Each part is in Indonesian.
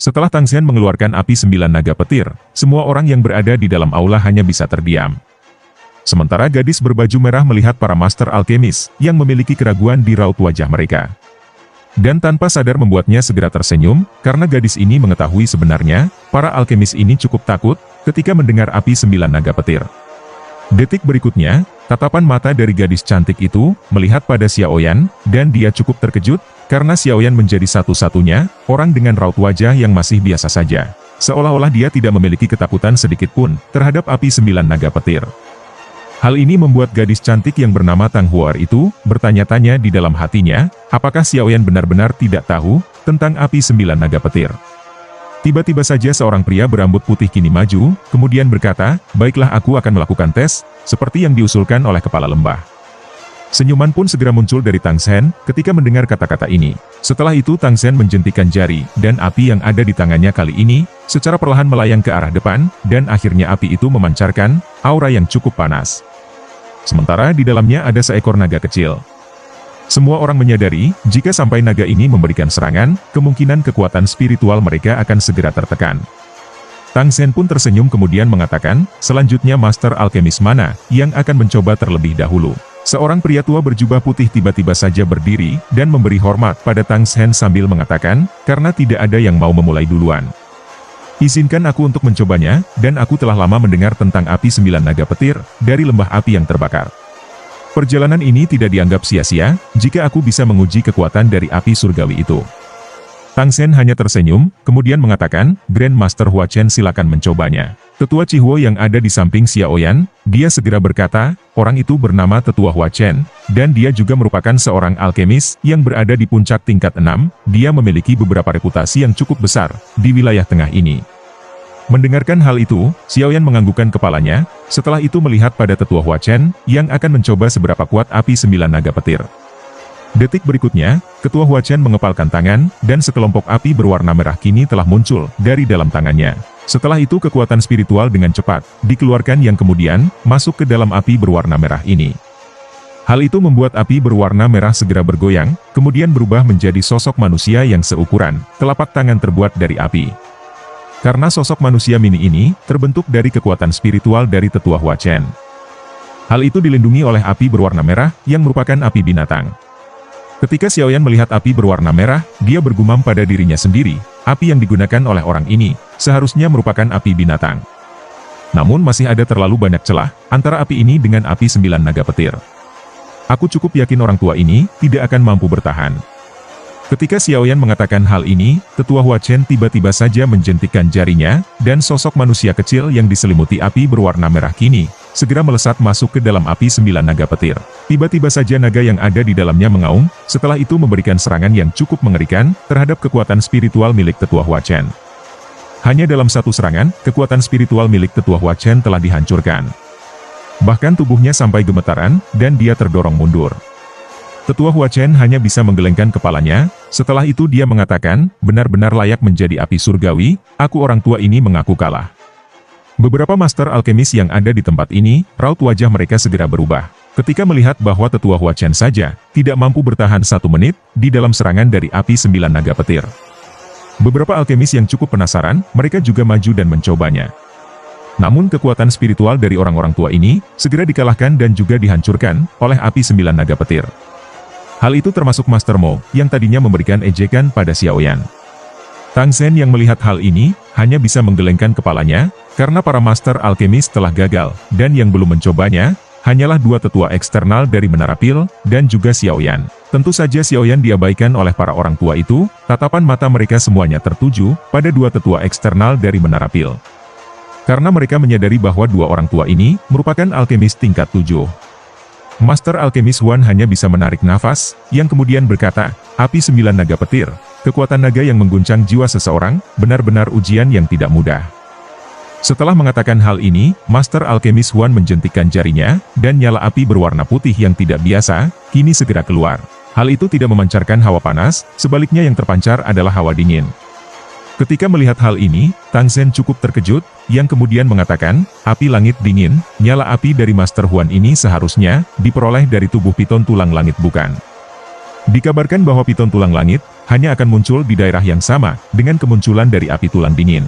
Setelah Tang Zen mengeluarkan api 9 naga petir, semua orang yang berada di dalam aula hanya bisa terdiam. Sementara gadis berbaju merah melihat para master alkemis yang memiliki keraguan di raut wajah mereka. Dan tanpa sadar membuatnya segera tersenyum, karena gadis ini mengetahui sebenarnya, para alkemis ini cukup takut ketika mendengar api 9 naga petir. Detik berikutnya, tatapan mata dari gadis cantik itu melihat pada Xiaoyan, dan dia cukup terkejut, karena Xiaoyan menjadi satu-satunya orang dengan raut wajah yang masih biasa saja. Seolah-olah dia tidak memiliki ketakutan sedikit pun terhadap api 9 naga petir. Hal ini membuat gadis cantik yang bernama Tang Huar itu bertanya-tanya di dalam hatinya, apakah Xiaoyan benar-benar tidak tahu tentang api 9 naga petir. Tiba-tiba saja seorang pria berambut putih kini maju, kemudian berkata, baiklah aku akan melakukan tes, seperti yang diusulkan oleh kepala lembah. Senyuman pun segera muncul dari Tang Zen ketika mendengar kata-kata ini. Setelah itu Tang Zen menjentikan jari, dan api yang ada di tangannya kali ini, secara perlahan melayang ke arah depan, dan akhirnya api itu memancarkan aura yang cukup panas. Sementara di dalamnya ada seekor naga kecil. Semua orang menyadari, jika sampai naga ini memberikan serangan, kemungkinan kekuatan spiritual mereka akan segera tertekan. Tang Zen pun tersenyum kemudian mengatakan, selanjutnya Master Alkemis mana yang akan mencoba terlebih dahulu. Seorang pria tua berjubah putih tiba-tiba saja berdiri dan memberi hormat pada Tang Zen sambil mengatakan, karena tidak ada yang mau memulai duluan. Izinkan aku untuk mencobanya, dan aku telah lama mendengar tentang api 9 naga petir dari lembah api yang terbakar. Perjalanan ini tidak dianggap sia-sia, jika aku bisa menguji kekuatan dari api surgawi itu. Tang Zen hanya tersenyum, kemudian mengatakan, Grand Master Hua Chen silakan mencobanya. Tetua Chihuo yang ada di samping Xiaoyan, dia segera berkata, orang itu bernama Tetua Hua Chen, dan dia juga merupakan seorang alkemis yang berada di puncak tingkat 6, dia memiliki beberapa reputasi yang cukup besar di wilayah tengah ini. Mendengarkan hal itu, Xiaoyan menganggukkan kepalanya, setelah itu melihat pada Tetua Hua Chen, yang akan mencoba seberapa kuat api 9 naga petir. Detik berikutnya, Ketua Hua Chen mengepalkan tangan, dan sekelompok api berwarna merah kini telah muncul dari dalam tangannya. Setelah itu kekuatan spiritual dengan cepat dikeluarkan yang kemudian masuk ke dalam api berwarna merah ini. Hal itu membuat api berwarna merah segera bergoyang, kemudian berubah menjadi sosok manusia yang seukuran telapak tangan terbuat dari api. Karena sosok manusia mini ini terbentuk dari kekuatan spiritual dari Tetua Hua Chen. Hal itu dilindungi oleh api berwarna merah yang merupakan api binatang. Ketika Xiaoyan melihat api berwarna merah, dia bergumam pada dirinya sendiri, api yang digunakan oleh orang ini seharusnya merupakan api binatang. Namun masih ada terlalu banyak celah antara api ini dengan api 9 naga petir. Aku cukup yakin orang tua ini tidak akan mampu bertahan. Ketika Xiaoyan mengatakan hal ini, Tetua Hua Chen tiba-tiba saja menjentikan jarinya, dan sosok manusia kecil yang diselimuti api berwarna merah kini segera melesat masuk ke dalam api 9 naga petir. Tiba-tiba saja naga yang ada di dalamnya mengaum, setelah itu memberikan serangan yang cukup mengerikan terhadap kekuatan spiritual milik Tetua Hua Chen. Hanya dalam satu serangan, kekuatan spiritual milik Tetua Hua Chen telah dihancurkan. Bahkan tubuhnya sampai gemetaran, dan dia terdorong mundur. Tetua Hua Chen hanya bisa menggelengkan kepalanya, setelah itu dia mengatakan, benar-benar layak menjadi api surgawi, aku orang tua ini mengaku kalah. Beberapa master alkemis yang ada di tempat ini, raut wajah mereka segera berubah. Ketika melihat bahwa Tetua Hua Chen saja tidak mampu bertahan 1 menit di dalam serangan dari api 9 naga petir. Beberapa alkemis yang cukup penasaran, mereka juga maju dan mencobanya. Namun kekuatan spiritual dari orang-orang tua ini segera dikalahkan dan juga dihancurkan oleh api 9 naga petir. Hal itu termasuk Master Mo yang tadinya memberikan ejekan pada Xiaoyan. Tang Zen yang melihat hal ini hanya bisa menggelengkan kepalanya karena para master alkemis telah gagal, dan yang belum mencobanya hanyalah 2 tetua eksternal dari Menara Pil dan juga Xiaoyan. Tentu saja Xiaoyan diabaikan oleh para orang tua itu, tatapan mata mereka semuanya tertuju pada 2 tetua eksternal dari Menara Pil. Karena mereka menyadari bahwa 2 orang tua ini merupakan alkemis tingkat 7. Master Alkemis Wan hanya bisa menarik nafas, yang kemudian berkata, api 9 naga petir, kekuatan naga yang mengguncang jiwa seseorang, benar-benar ujian yang tidak mudah. Setelah mengatakan hal ini, Master Alkemis Wan menjentikan jarinya, dan nyala api berwarna putih yang tidak biasa, kini segera keluar. Hal itu tidak memancarkan hawa panas, sebaliknya yang terpancar adalah hawa dingin. Ketika melihat hal ini, Tang Zen cukup terkejut, yang kemudian mengatakan, api langit dingin, nyala api dari Master Huan ini seharusnya diperoleh dari tubuh piton tulang langit bukan? Dikabarkan bahwa piton tulang langit hanya akan muncul di daerah yang sama dengan kemunculan dari api tulang dingin.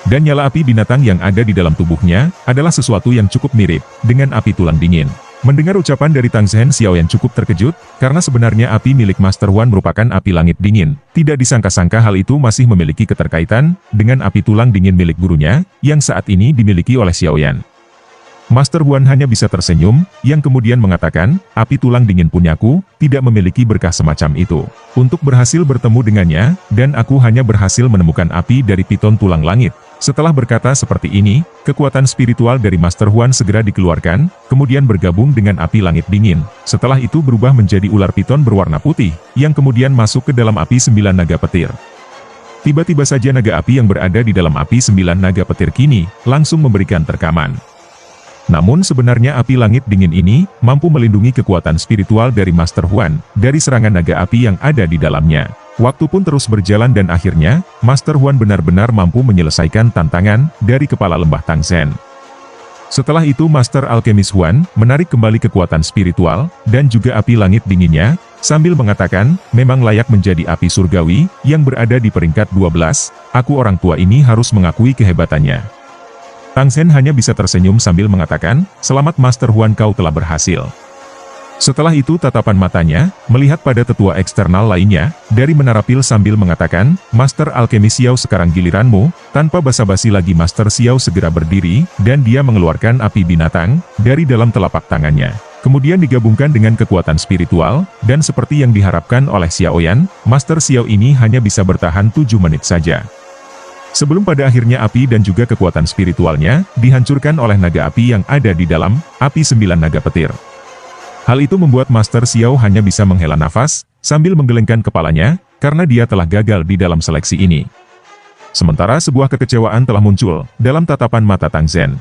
Dan nyala api binatang yang ada di dalam tubuhnya adalah sesuatu yang cukup mirip dengan api tulang dingin. Mendengar ucapan dari Tang Zhen, Xiaoyan cukup terkejut, karena sebenarnya api milik Master Huan merupakan api langit dingin. Tidak disangka-sangka hal itu masih memiliki keterkaitan dengan api tulang dingin milik gurunya, yang saat ini dimiliki oleh Xiaoyan. Master Huan hanya bisa tersenyum, yang kemudian mengatakan, api tulang dingin punyaku tidak memiliki berkah semacam itu. Untuk berhasil bertemu dengannya, dan aku hanya berhasil menemukan api dari piton tulang langit. Setelah berkata seperti ini, kekuatan spiritual dari Master Huan segera dikeluarkan, kemudian bergabung dengan api langit dingin. Setelah itu berubah menjadi ular piton berwarna putih, yang kemudian masuk ke dalam api 9 naga petir. Tiba-tiba saja naga api yang berada di dalam api 9 naga petir kini, langsung memberikan terkaman. Namun sebenarnya api langit dingin ini, mampu melindungi kekuatan spiritual dari Master Huan, dari serangan naga api yang ada di dalamnya. Waktu pun terus berjalan dan akhirnya, Master Huan benar-benar mampu menyelesaikan tantangan dari kepala lembah Tang Zhen. Setelah itu Master Alkemis Huan, menarik kembali kekuatan spiritual, dan juga api langit dinginnya, sambil mengatakan, memang layak menjadi api surgawi, yang berada di peringkat 12, aku orang tua ini harus mengakui kehebatannya. Tang Zhen hanya bisa tersenyum sambil mengatakan, selamat Master Huan, kau telah berhasil. Setelah itu tatapan matanya, melihat pada tetua eksternal lainnya, dari menara pil sambil mengatakan, Master Alkemis Xiao sekarang giliranmu. Tanpa basa-basi lagi Master Xiao segera berdiri, dan dia mengeluarkan api binatang, dari dalam telapak tangannya. Kemudian digabungkan dengan kekuatan spiritual, dan seperti yang diharapkan oleh Xiaoyan, Master Xiao ini hanya bisa bertahan 7 menit saja. Sebelum pada akhirnya api dan juga kekuatan spiritualnya, dihancurkan oleh naga api yang ada di dalam, api 9 naga petir. Hal itu membuat Master Xiao hanya bisa menghela nafas, sambil menggelengkan kepalanya, karena dia telah gagal di dalam seleksi ini. Sementara sebuah kekecewaan telah muncul, dalam tatapan mata Tang Zhen.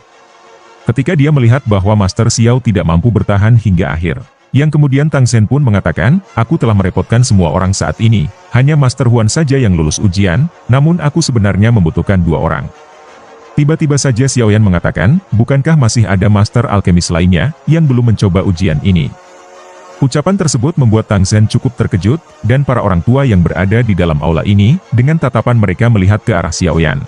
Ketika dia melihat bahwa Master Xiao tidak mampu bertahan hingga akhir. Yang kemudian Tang Zhen pun mengatakan, aku telah merepotkan semua orang saat ini, hanya Master Huan saja yang lulus ujian, namun aku sebenarnya membutuhkan 2 orang. Tiba-tiba saja Xiaoyan mengatakan, bukankah masih ada Master Alkemis lainnya, yang belum mencoba ujian ini? Ucapan tersebut membuat Tang Zhen cukup terkejut, dan para orang tua yang berada di dalam aula ini, dengan tatapan mereka melihat ke arah Xiaoyan.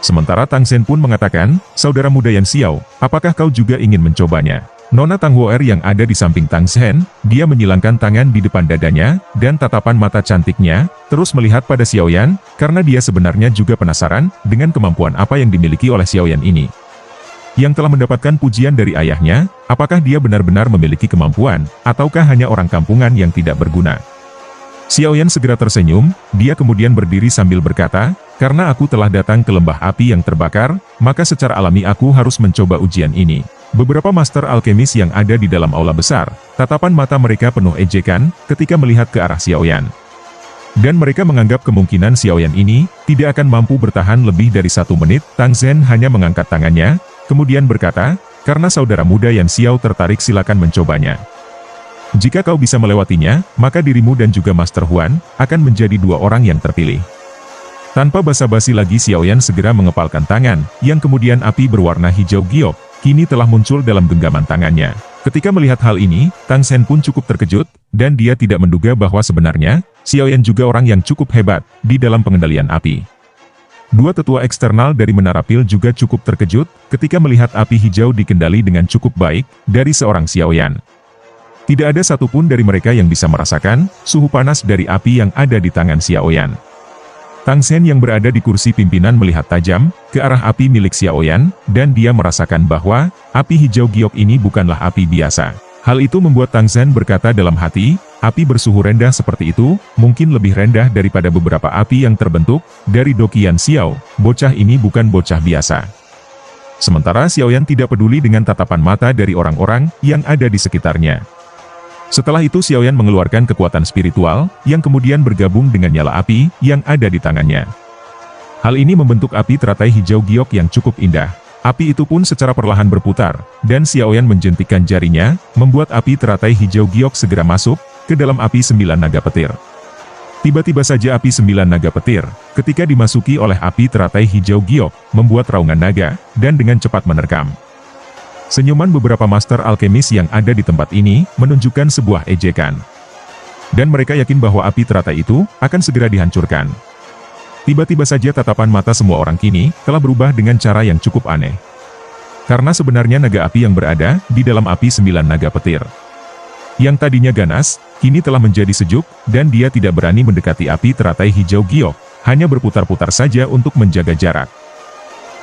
Sementara Tang Zhen pun mengatakan, saudara muda Yan Xiao, apakah kau juga ingin mencobanya? Nona Tang Huo'er yang ada di samping Tang Zhen, dia menyilangkan tangan di depan dadanya, dan tatapan mata cantiknya, terus melihat pada Xiaoyan, karena dia sebenarnya juga penasaran, dengan kemampuan apa yang dimiliki oleh Xiaoyan ini. Yang telah mendapatkan pujian dari ayahnya, apakah dia benar-benar memiliki kemampuan, ataukah hanya orang kampungan yang tidak berguna? Xiaoyan segera tersenyum, dia kemudian berdiri sambil berkata, karena aku telah datang ke lembah api yang terbakar, maka secara alami aku harus mencoba ujian ini. Beberapa Master Alkemis yang ada di dalam aula besar, tatapan mata mereka penuh ejekan, ketika melihat ke arah Xiaoyan. Dan mereka menganggap kemungkinan Xiaoyan ini, tidak akan mampu bertahan lebih dari 1 menit, Tang Zhen hanya mengangkat tangannya, kemudian berkata, karena saudara muda Yan Xiao tertarik silakan mencobanya. Jika kau bisa melewatinya, maka dirimu dan juga Master Huan, akan menjadi 2 orang yang terpilih. Tanpa basa-basi lagi Xiaoyan segera mengepalkan tangan, yang kemudian api berwarna hijau giok, kini telah muncul dalam genggaman tangannya. Ketika melihat hal ini, Tang Zhen pun cukup terkejut, dan dia tidak menduga bahwa sebenarnya, Xiaoyan juga orang yang cukup hebat, di dalam pengendalian api. 2 tetua eksternal dari Menara Pil juga cukup terkejut, ketika melihat api hijau dikendali dengan cukup baik, dari seorang Xiaoyan. Tidak ada satupun dari mereka yang bisa merasakan, suhu panas dari api yang ada di tangan Xiaoyan. Tang Zhen yang berada di kursi pimpinan melihat tajam, ke arah api milik Xiaoyan, dan dia merasakan bahwa, api hijau giok ini bukanlah api biasa. Hal itu membuat Tang Zhen berkata dalam hati, api bersuhu rendah seperti itu, mungkin lebih rendah daripada beberapa api yang terbentuk, dari Dokian Xiao, bocah ini bukan bocah biasa. Sementara Xiaoyan tidak peduli dengan tatapan mata dari orang-orang, yang ada di sekitarnya. Setelah itu Xiaoyan mengeluarkan kekuatan spiritual, yang kemudian bergabung dengan nyala api, yang ada di tangannya. Hal ini membentuk api teratai hijau giok yang cukup indah. Api itu pun secara perlahan berputar, dan Xiaoyan menjentikkan jarinya, membuat api teratai hijau giok segera masuk, ke dalam api 9 naga petir. Tiba-tiba saja api 9 naga petir, ketika dimasuki oleh api teratai hijau giok, membuat raungan naga, dan dengan cepat menerkam. Senyuman beberapa Master Alkemis yang ada di tempat ini, menunjukkan sebuah ejekan. Dan mereka yakin bahwa api teratai itu akan segera dihancurkan. Tiba-tiba saja tatapan mata semua orang kini telah berubah dengan cara yang cukup aneh. Karena sebenarnya naga api yang berada di dalam api 9 naga petir, yang tadinya ganas, kini telah menjadi sejuk, dan dia tidak berani mendekati api teratai hijau giok, hanya berputar-putar saja untuk menjaga jarak.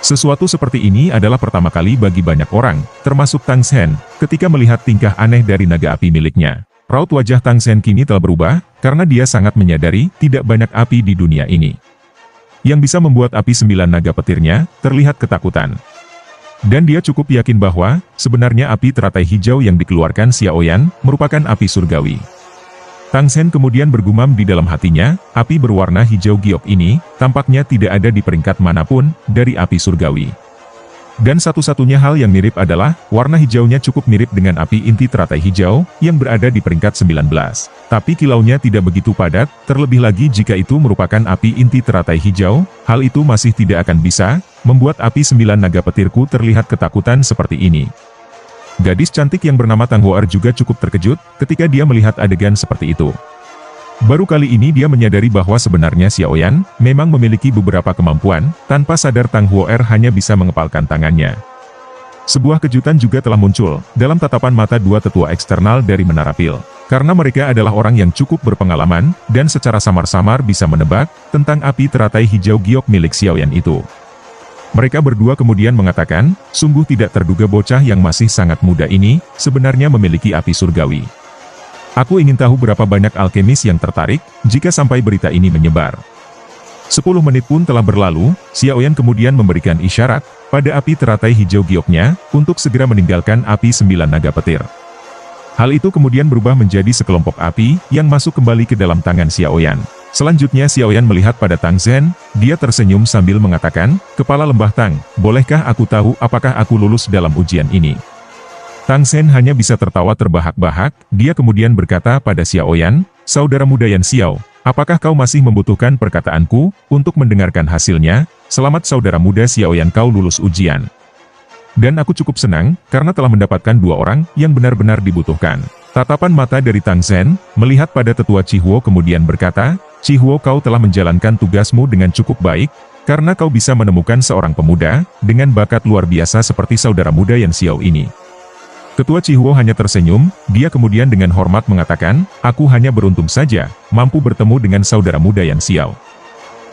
Sesuatu seperti ini adalah pertama kali bagi banyak orang, termasuk Tang Shen, ketika melihat tingkah aneh dari naga api miliknya. Raut wajah Tang Shen kini telah berubah, karena dia sangat menyadari tidak banyak api di dunia ini yang bisa membuat api 9 naga petirnya terlihat ketakutan. Dan dia cukup yakin bahwa, sebenarnya api teratai hijau yang dikeluarkan Xiaoyan merupakan api surgawi. Tang Shen kemudian bergumam di dalam hatinya, api berwarna hijau giok ini, tampaknya tidak ada di peringkat manapun, dari api surgawi. Dan satu-satunya hal yang mirip adalah, warna hijaunya cukup mirip dengan api inti teratai hijau, yang berada di peringkat 19. Tapi kilaunya tidak begitu padat, terlebih lagi jika itu merupakan api inti teratai hijau, hal itu masih tidak akan bisa membuat api 9 naga petirku terlihat ketakutan seperti ini. Gadis cantik yang bernama Tang Huar juga cukup terkejut ketika dia melihat adegan seperti itu. Baru kali ini dia menyadari bahwa sebenarnya Xiaoyan memang memiliki beberapa kemampuan, tanpa sadar Tang Huar hanya bisa mengepalkan tangannya. Sebuah kejutan juga telah muncul dalam tatapan mata dua tetua eksternal dari Menara Pil. Karena mereka adalah orang yang cukup berpengalaman, dan secara samar-samar bisa menebak tentang api teratai hijau giok milik Xiaoyan itu. Mereka berdua kemudian mengatakan, sungguh tidak terduga bocah yang masih sangat muda ini, sebenarnya memiliki api surgawi. Aku ingin tahu berapa banyak alkemis yang tertarik, jika sampai berita ini menyebar. 10 menit pun telah berlalu, Xiaoyan kemudian memberikan isyarat, pada api teratai hijau gioknya, untuk segera meninggalkan api 9 naga petir. Hal itu kemudian berubah menjadi sekelompok api, yang masuk kembali ke dalam tangan Xiaoyan. Selanjutnya Xiaoyan melihat pada Tang Shen, dia tersenyum sambil mengatakan, Kepala Lembah Tang, bolehkah aku tahu apakah aku lulus dalam ujian ini? Tang Shen hanya bisa tertawa terbahak-bahak, dia kemudian berkata pada Xiaoyan, Saudara muda Yan Xiao, apakah kau masih membutuhkan perkataanku, untuk mendengarkan hasilnya? Selamat saudara muda Xiaoyan, kau lulus ujian. Dan aku cukup senang, karena telah mendapatkan dua orang, yang benar-benar dibutuhkan. Tatapan mata dari Tang Shen, melihat pada tetua Chihuo kemudian berkata, Chihuo, kau telah menjalankan tugasmu dengan cukup baik, karena kau bisa menemukan seorang pemuda, dengan bakat luar biasa seperti saudara muda Yan Xiao ini. Ketua Chihuo hanya tersenyum, dia kemudian dengan hormat mengatakan, aku hanya beruntung saja, mampu bertemu dengan saudara muda Yan Xiao.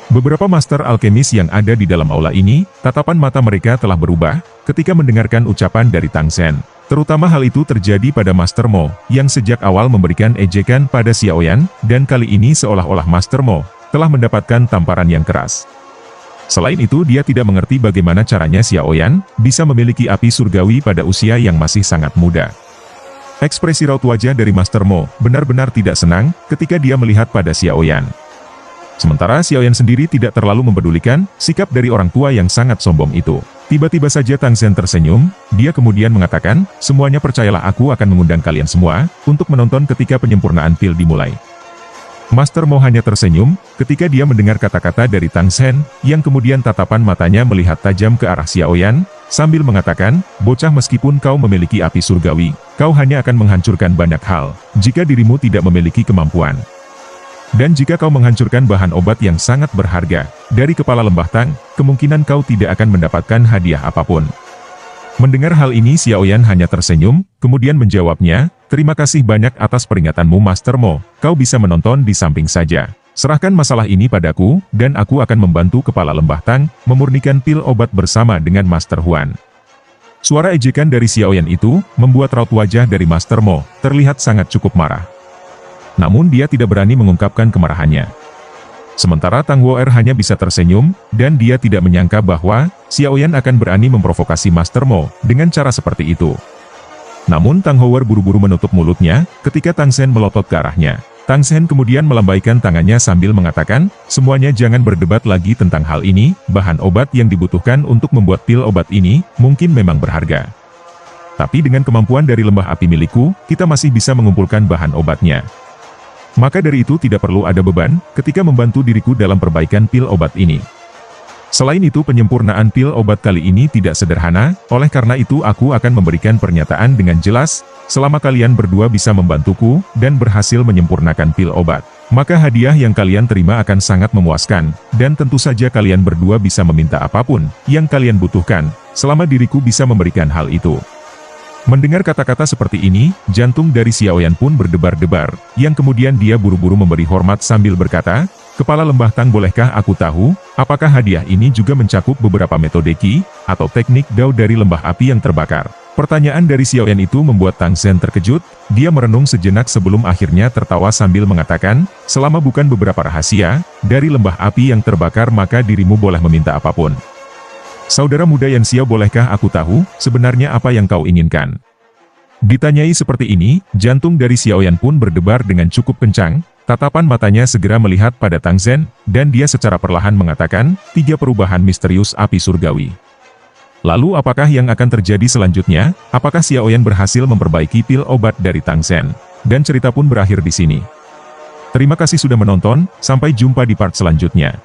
Beberapa master alkemis yang ada di dalam aula ini, tatapan mata mereka telah berubah, ketika mendengarkan ucapan dari Tang Shen. Terutama hal itu terjadi pada Master Mo, yang sejak awal memberikan ejekan pada Xiaoyan, dan kali ini seolah-olah Master Mo telah mendapatkan tamparan yang keras. Selain itu dia tidak mengerti bagaimana caranya Xiaoyan bisa memiliki api surgawi pada usia yang masih sangat muda. Ekspresi raut wajah dari Master Mo benar-benar tidak senang ketika dia melihat pada Xiaoyan. Sementara Xiaoyan sendiri tidak terlalu mempedulikan sikap dari orang tua yang sangat sombong itu. Tiba-tiba saja Tang Shen tersenyum, dia kemudian mengatakan, semuanya percayalah aku akan mengundang kalian semua untuk menonton ketika penyempurnaan pil dimulai. Master Mo hanya tersenyum, ketika dia mendengar kata-kata dari Tang Shen, yang kemudian tatapan matanya melihat tajam ke arah Xiaoyan, sambil mengatakan, bocah meskipun kau memiliki api surgawi, kau hanya akan menghancurkan banyak hal, jika dirimu tidak memiliki kemampuan. Dan jika kau menghancurkan bahan obat yang sangat berharga, dari kepala Lembah Tang, kemungkinan kau tidak akan mendapatkan hadiah apapun. Mendengar hal ini Xiaoyan hanya tersenyum, kemudian menjawabnya, terima kasih banyak atas peringatanmu Master Mo, kau bisa menonton di samping saja. Serahkan masalah ini padaku, dan aku akan membantu kepala Lembah Tang, memurnikan pil obat bersama dengan Master Huan. Suara ejekan dari Xiaoyan itu, membuat raut wajah dari Master Mo, terlihat sangat cukup marah. Namun dia tidak berani mengungkapkan kemarahannya. Sementara Tang Huar hanya bisa tersenyum, dan dia tidak menyangka bahwa Xiaoyan akan berani memprovokasi Master Mo dengan cara seperti itu. Namun Tang Huar buru-buru menutup mulutnya ketika Tang Shen melotot ke arahnya. Tang Shen kemudian melambaikan tangannya sambil mengatakan, semuanya jangan berdebat lagi tentang hal ini, bahan obat yang dibutuhkan untuk membuat pil obat ini mungkin memang berharga. Tapi dengan kemampuan dari lembah api milikku, kita masih bisa mengumpulkan bahan obatnya. Maka dari itu tidak perlu ada beban ketika membantu diriku dalam perbaikan pil obat ini. Selain itu penyempurnaan pil obat kali ini tidak sederhana, oleh karena itu aku akan memberikan pernyataan dengan jelas, selama kalian berdua bisa membantuku, dan berhasil menyempurnakan pil obat. Maka hadiah yang kalian terima akan sangat memuaskan, dan tentu saja kalian berdua bisa meminta apapun yang kalian butuhkan, selama diriku bisa memberikan hal itu. Mendengar kata-kata seperti ini, jantung dari Xiaoyan pun berdebar-debar, yang kemudian dia buru-buru memberi hormat sambil berkata, "Kepala Lembah Tang, bolehkah aku tahu, apakah hadiah ini juga mencakup beberapa metode Qi, atau teknik Dao dari lembah api yang terbakar?" Pertanyaan dari Xiaoyan itu membuat Tang Zhen terkejut, dia merenung sejenak sebelum akhirnya tertawa sambil mengatakan, "Selama bukan beberapa rahasia dari lembah api yang terbakar maka dirimu boleh meminta apapun. Saudara muda Yan Xiao, bolehkah aku tahu, sebenarnya apa yang kau inginkan?" Ditanyai seperti ini, jantung dari Xiaoyan pun berdebar dengan cukup kencang, tatapan matanya segera melihat pada Tang Zhen, dan dia secara perlahan mengatakan, 3 perubahan misterius api surgawi. Lalu apakah yang akan terjadi selanjutnya? Apakah Xiaoyan berhasil memperbaiki pil obat dari Tang Zhen? Dan cerita pun berakhir di sini. Terima kasih sudah menonton, sampai jumpa di part selanjutnya.